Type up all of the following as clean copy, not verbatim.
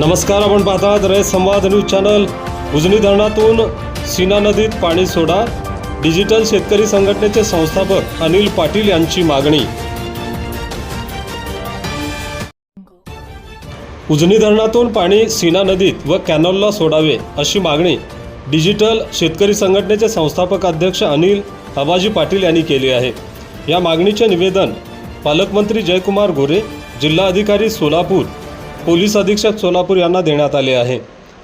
नमस्कार, आपण पाहतात रयत संवाद न्यूज चॅनल। उजनी धरणातून सीना नदीत पाणी सोडा, डिजिटल शेतकरी संघटनेचे संस्थापक अनिल पाटील यांची मागणी। उजनी धरणातून पाणी सीना नदीत व कॅनलला सोडावे अशी मागणी डिजिटल शेतकरी संघटनेचे संस्थापक अध्यक्ष अनिल आबाजी पाटील यांनी केली आहे। या मागणीचे निवेदन पालकमंत्री जयकुमार गोरे, जिल्हा अधिकारी सोलापूर, पोलीस अधीक्षक सोलापूर यांना देण्यात आले आहे।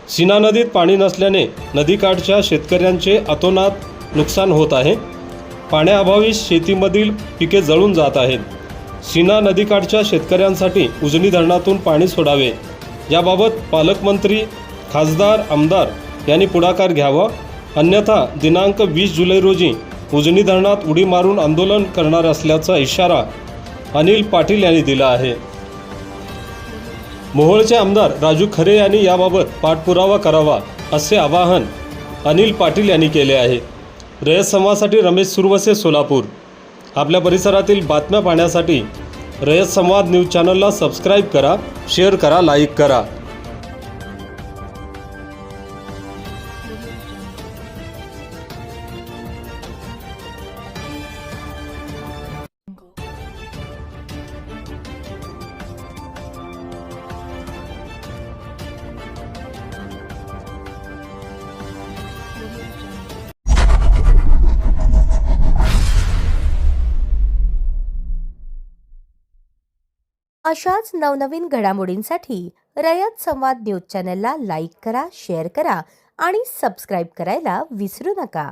सीना नदीत पाणी नसल्याने नदीकाठच्या शेतकऱ्यांचे अतोनात नुकसान होत आहे। पाण्याअभावी शेतीमधील पिके जळून जात आहेत। सीना नदीकाठच्या शेतकऱ्यांसाठी उजनी धरणातून पाणी सोडावे याबाबत पालकमंत्री, खासदार, आमदार यांनी पुढाकार घ्यावा, अन्यथा दिनांक 20 जुलै रोजी उजनी धरणात उडी मारून आंदोलन करणार असल्याचा इशारा अनिल पाटील यांनी दिला आहे। मोहोळचे आमदार राजू खरे यांनी याबाबत पाठपुरावा करावा असे आवाहन अनिल पाटील यांनी केले आहे। रयत संवादसाठी रमेश सुरवसे, सोलापूर। आपल्या परिसरातील बातम्या पाहण्यासाठी रयत संवाद न्यूज चॅनलला सबस्क्राईब करा, शेअर करा, लाईक करा। अशाच नवनवीन घडामोडींसाठी रयत संवाद न्यूज चॅनलला लाईक करा, शेअर करा आणि सबस्क्राईब करायला विसरू नका।